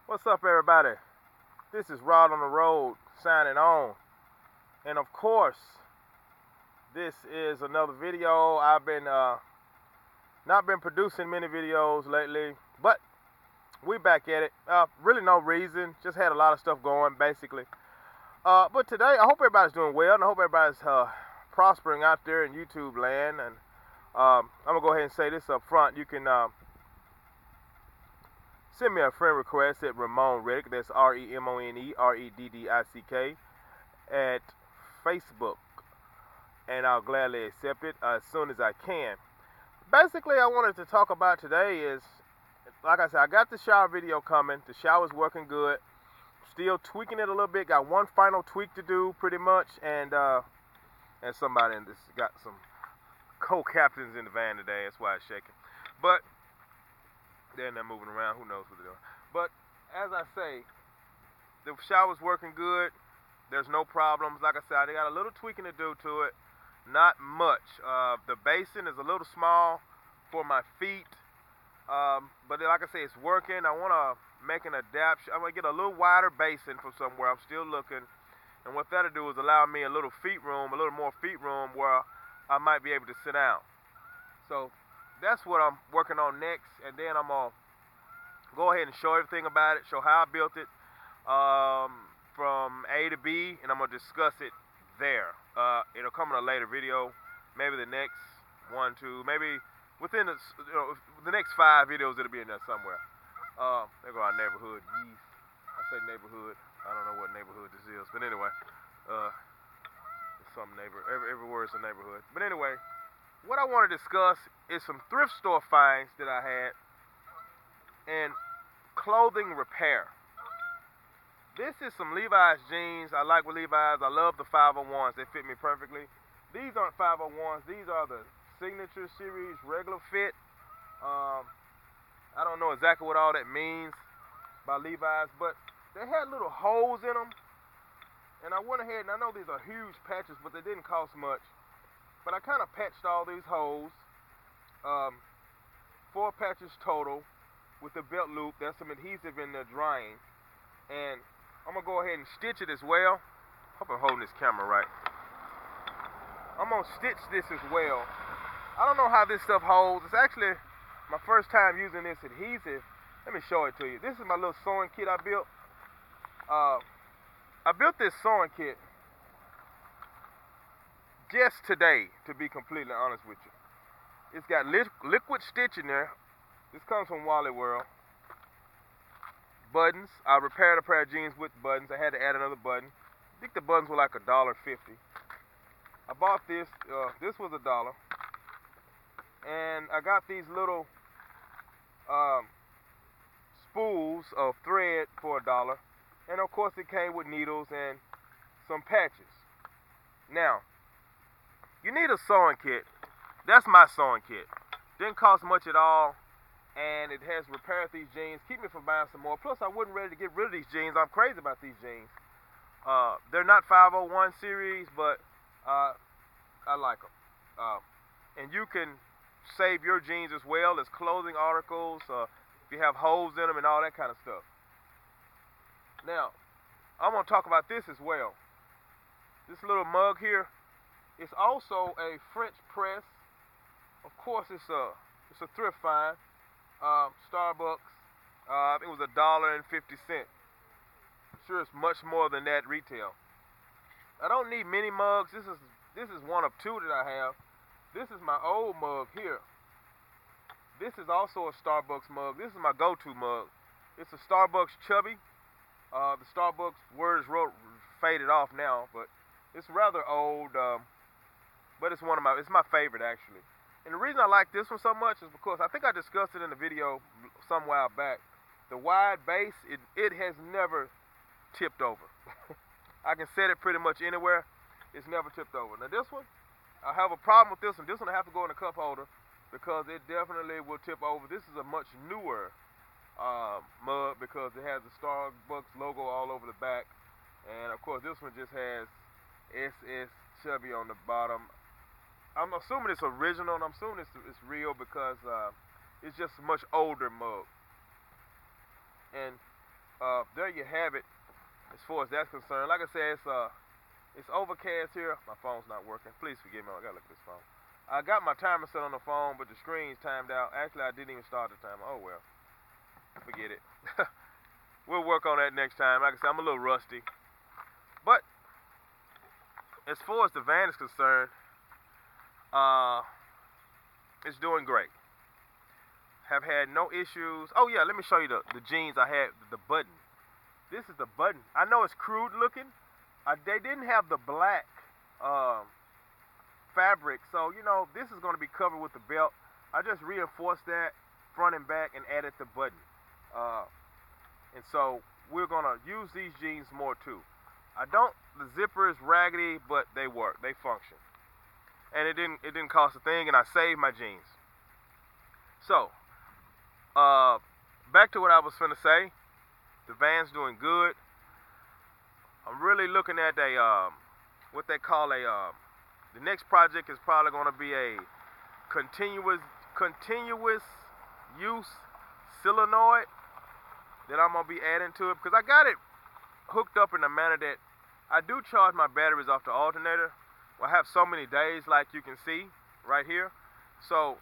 What's up, everybody? This is Rod on the Road signing on. And of course, this is another video. I've been not been producing many videos lately, but we back at it. Really no reason, just had a lot of stuff going basically. But today, I hope everybody's doing well, and I hope everybody's prospering out there in YouTube land. And I'm gonna go ahead and say this up front. You can send me a friend request at Ramon Reddick, that's REMONE at Facebook, and I'll gladly accept it as soon as I can. Basically, I wanted to talk about today is, like I said, I got the shower video coming. The shower's working good. Still tweaking it a little bit. Got one final tweak to do, pretty much, and somebody in this got some co-captains in the van today. That's why it's shaking. But they're moving around. Who knows what they're doing? But as I say, the shower's working good. There's no problems. Like I said, they got a little tweaking to do to it. Not much. The basin is a little small for my feet. But like I say, it's working. I want to make an adaptation. I'm going to get a little wider basin from somewhere. I'm still looking. And what that'll do is allow me a little more feet room where I might be able to sit down. So that's what I'm working on next. And then I'm going to go ahead and show everything about it, show how I built it from A to B, and I'm going to discuss it there. It'll come in a later video, maybe the next one, two, maybe within the next 5 videos it'll be in there somewhere. There go our neighborhood. Yeesh. I say neighborhood. I don't know what neighborhood this is, but anyway, it's some neighbor. Every word's a neighborhood. But anyway, what I want to discuss is some thrift store finds that I had and clothing repair. This is some Levi's jeans. I like with Levi's. I love the 501s. They fit me perfectly. These aren't 501s. These are the Signature Series regular fit. I don't know exactly what all that means by Levi's, but they had little holes in them. And I went ahead, and I know these are huge patches, but they didn't cost much. But I kind of patched all these holes. 4 patches total with the belt loop. There's some adhesive in there drying. And I'm going to go ahead and stitch it as well. Hope I'm holding this camera right. I'm going to stitch this as well. I don't know how this stuff holds. It's actually my first time using this adhesive. Let me show it to you. This is my little sewing kit I built. I built this sewing kit just today, to be completely honest with you. It's got liquid stitch in there. This comes from Wally World. Buttons. I repaired a pair of jeans with buttons. I had to add another button. I think the buttons were like $1.50. I bought this. This was $1. And I got these little spools of thread for $1. And of course it came with needles and some patches. Now, you need a sewing kit. That's my sewing kit. Didn't cost much at all. And it has repaired these jeans, keep me from buying some more. Plus, I wasn't ready to get rid of these jeans. I'm crazy about these jeans. They're not 501 series, but I like them. And you can save your jeans as well as clothing articles. If you have holes in them and all that kind of stuff. Now, I'm going to talk about this as well. This little mug here is also a French press. Of course, it's a thrift find. Starbucks. I think it was $1.50. I'm sure it's much more than that retail. I don't need many mugs. This is one of 2 that I have. This is my old mug here. This is also a Starbucks mug. This is my go-to mug. It's a Starbucks Chubby. The Starbucks word is faded off now, but it's rather old. But it's my favorite actually. And the reason I like this one so much is because I think I discussed it in the video some while back. The wide base, it has never tipped over. I can set it pretty much anywhere. It's never tipped over. Now this one, I have a problem with this one. This one I have to go in a cup holder because it definitely will tip over. This is a much newer mug because it has the Starbucks logo all over the back. And of course this one just has SS Chubby on the bottom. I'm assuming it's original, and I'm assuming it's real because it's just a much older mug. And there you have it as far as that's concerned. Like I said, it's overcast here. My phone's not working. Please forgive me. I gotta look at this phone. I got my timer set on the phone, but the screen's timed out. Actually, I didn't even start the timer. Oh well, forget it. We'll work on that next time. Like I said, I'm a little rusty, but as far as the van is concerned, it's doing great. Have had no issues. Oh yeah, let me show you the jeans I had, the button. This is the button. I know it's crude looking. They didn't have the black fabric, so you know this is going to be covered with the belt. I just reinforced that front and back and added the button. And so we're going to use these jeans more too. The zipper is raggedy, but they work, they function. And it didn't cost a thing, and I saved my jeans. So, back to what I was finna say. The van's doing good. I'm really looking at what they call the next project is probably gonna be a continuous use solenoid that I'm gonna be adding to it, because I got it hooked up in a manner that I do charge my batteries off the alternator. Well, I have so many days, like you can see right here. So,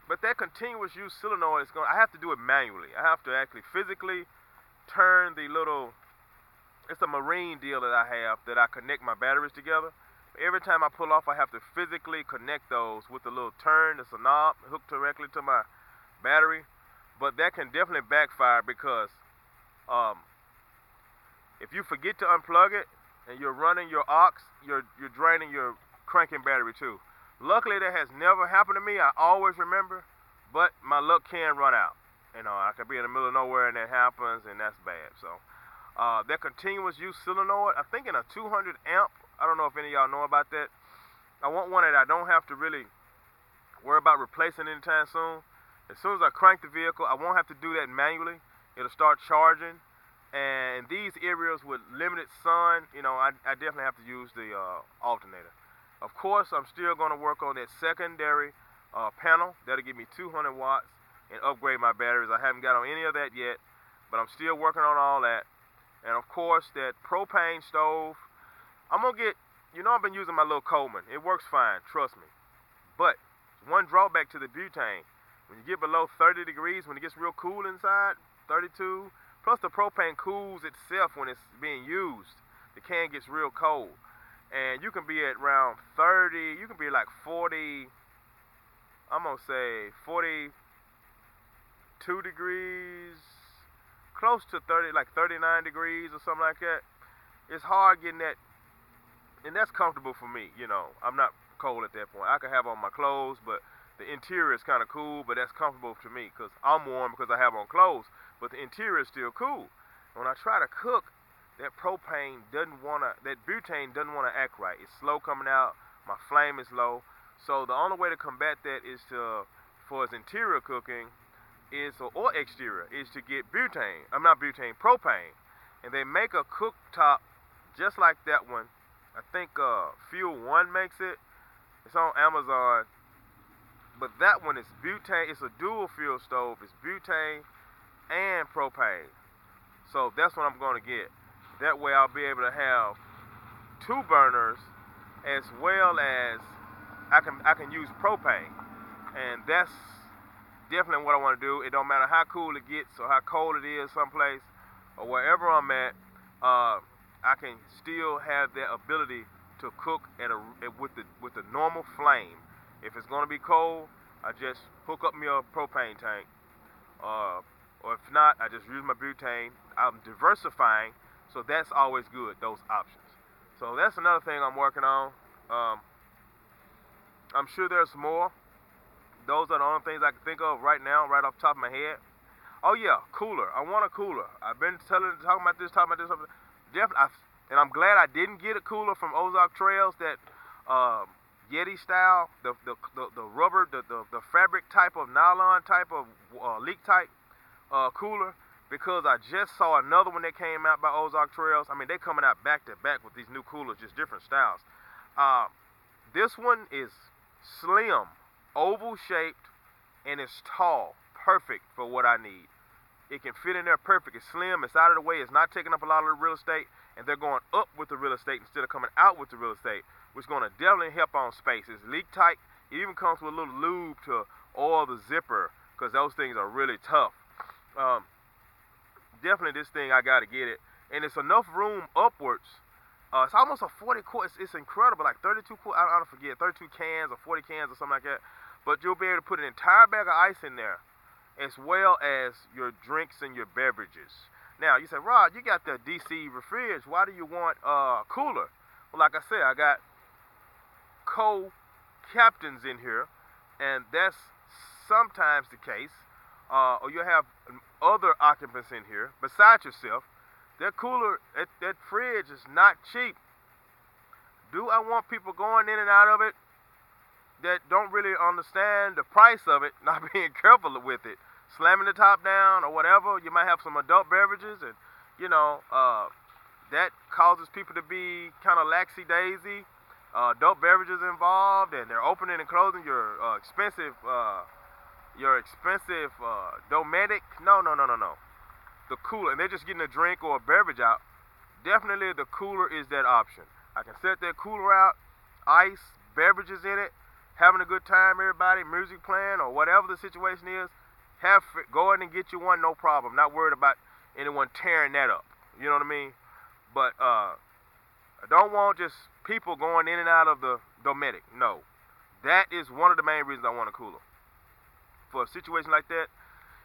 but that continuous use solenoid I have to do it manually. I have to actually physically turn the little, it's a marine deal that I have that I connect my batteries together. Every time I pull off, I have to physically connect those with a little turn. It's a knob hooked directly to my battery. But that can definitely backfire, because if you forget to unplug it and you're running your aux, you're draining your cranking battery too. Luckily, that has never happened to me. I always remember, but my luck can run out. You know, I could be in the middle of nowhere and that happens, and that's bad. So that continuous use solenoid, I think in a 200 amp. I don't know if any of y'all know about that. I want one that I don't have to really worry about replacing anytime soon. As soon as I crank the vehicle, I won't have to do that manually. It'll start charging. And these areas with limited sun, you know, I definitely have to use the alternator. Of course, I'm still going to work on that secondary panel. That'll give me 200 watts and upgrade my batteries. I haven't got on any of that yet, but I'm still working on all that. And of course, that propane stove, I'm going to get, you know, I've been using my little Coleman. It works fine, trust me. But one drawback to the butane, when you get below 30 degrees, when it gets real cool inside, 32, plus the propane cools itself when it's being used. The can gets real cold. And you can be at around 30, you can be like 40, I'm going to say 42 degrees, close to 30, like 39 degrees or something like that. It's hard getting that, and that's comfortable for me, you know. I'm not cold at that point. I can have on my clothes, but the interior is kind of cool, but that's comfortable to me because I'm warm because I have on clothes, but the interior is still cool. When I try to cook, that butane doesn't want to act right. It's slow coming out. My flame is low. So the only way to combat that is for its interior cooking or exterior, is to get propane. And they make a cooktop just like that one. I think Fuel One makes it. It's on Amazon. But that one is butane. It's a dual fuel stove. It's butane and propane. So that's what I'm going to get. That way I'll be able to have two burners, as well as I can use propane. And that's definitely what I want to do. It don't matter how cool it gets or how cold it is someplace or wherever I'm at, I can still have that ability to cook with the normal flame. If it's going to be cold, I just hook up me a propane tank. Or if not, I just use my butane. I'm diversifying, so that's always good, those options. So that's another thing I'm working on. I'm sure there's more. Those are the only things I can think of right now, right off the top of my head. Oh yeah, cooler. I want a cooler. I've been talking about this. Definitely, and I'm glad I didn't get a cooler from Ozark Trails, that Yeti style, the rubber, the fabric type of nylon type of leak type cooler, because I just saw another one that came out by Ozark Trails. I mean, they're coming out back to back with these new coolers, just different styles. This one is slim, oval shaped, and it's tall, perfect for what I need. It can fit in there perfect. It's slim. It's out of the way. It's not taking up a lot of the real estate. And they're going up with the real estate instead of coming out with the real estate, which is going to definitely help on space. It's leak tight. It even comes with a little lube to oil the zipper because those things are really tough. Definitely this thing, I got to get it. And it's enough room upwards. It's almost a 40 quart. It's incredible, like 32 quart. I don't forget, 32 cans or 40 cans or something like that. But you'll be able to put an entire bag of ice in there, as well as your drinks and your beverages. Now, you say, Rod, you got the DC refrigerator. Why do you want a cooler? Well, like I said, I got co-captains in here, and that's sometimes the case. Or you have other occupants in here besides yourself. That cooler, that fridge is not cheap. Do I want people going in and out of it that don't really understand the price of it, not being careful with it, slamming the top down or whatever? You might have some adult beverages, and that causes people to be kind of laxy-daisy. Adult beverages involved, and they're opening and closing your expensive Dometic. No. The cooler, and they're just getting a drink or a beverage out. Definitely the cooler is that option. I can set that cooler out, ice, beverages in it, having a good time, everybody, music playing, or whatever the situation is. Go in and get you one, no problem. Not worried about anyone tearing that up. You know what I mean? But I don't want just people going in and out of the Dometic. No. That is one of the main reasons I want a cooler. For a situation like that,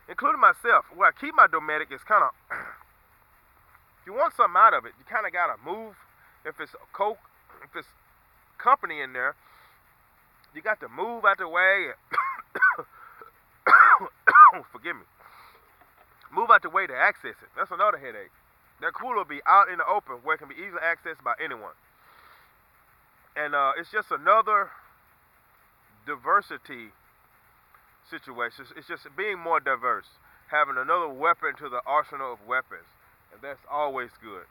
including myself, where I keep my Dometic, is kind of, if you want something out of it, you kind of got to move. If it's Coke, if it's company in there, you got to move out the way. Forgive me. Move out the way to access it. That's another headache. That cooler will be out in the open where it can be easily accessed by anyone. And it's just another diversity situation. It's just being more diverse, having another weapon to the arsenal of weapons, and that's always good.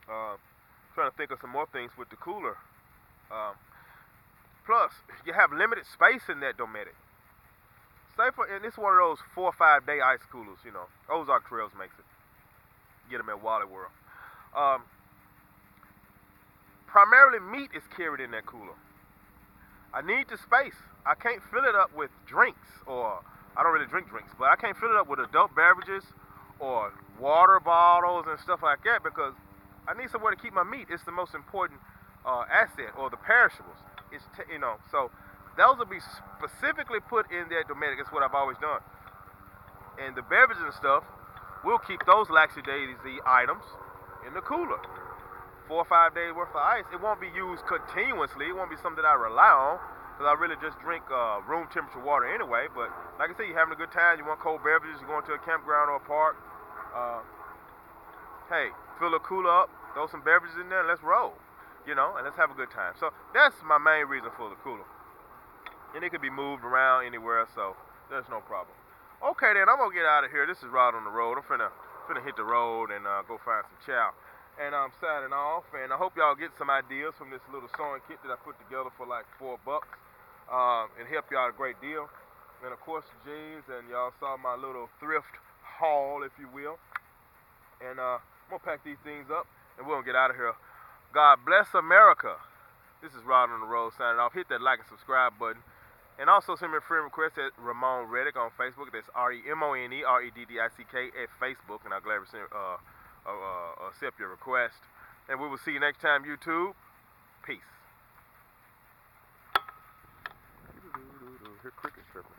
Trying to think of some more things with the cooler. Plus, you have limited space in that Dometic. And it's one of those 4 or 5 day ice coolers, Ozark Trails makes it. Get them at Wally World. Primarily meat is carried in that cooler. I need the space. I can't fill it up with drinks, or I don't really drink drinks, but I can't fill it up with adult beverages or water bottles and stuff like that, because I need somewhere to keep my meat. It's the most important asset, or the perishables. So those will be specifically put in that Dometic. That's what I've always done. And the beverages and stuff, we'll keep those laxy-daisy items in the cooler. 4 or 5 days worth of ice. It won't be used continuously. It won't be something that I rely on, because I really just drink room temperature water anyway. But like I said, you're having a good time. You want cold beverages. You're going to a campground or a park. Hey, fill a cooler up. Throw some beverages in there and let's roll. And let's have a good time. So that's my main reason for the cooler. And it can be moved around anywhere, so there's no problem. Okay, then, I'm going to get out of here. This is Rod on the road. I'm finna hit the road and go find some chow. And I'm signing off, and I hope y'all get some ideas from this little sewing kit that I put together for like $4. It helped y'all a great deal. And of course, jeans, and y'all saw my little thrift haul, if you will. And I'm going to pack these things up, and we're going to get out of here. God bless America. This is Rod on the road signing off. Hit that like and subscribe button. And also send me a friend request at Ramon Reddick on Facebook. That's RemoneReddick at Facebook. And I'll gladly accept your request. And we will see you next time, YouTube. Peace. Here, cricket's chirping.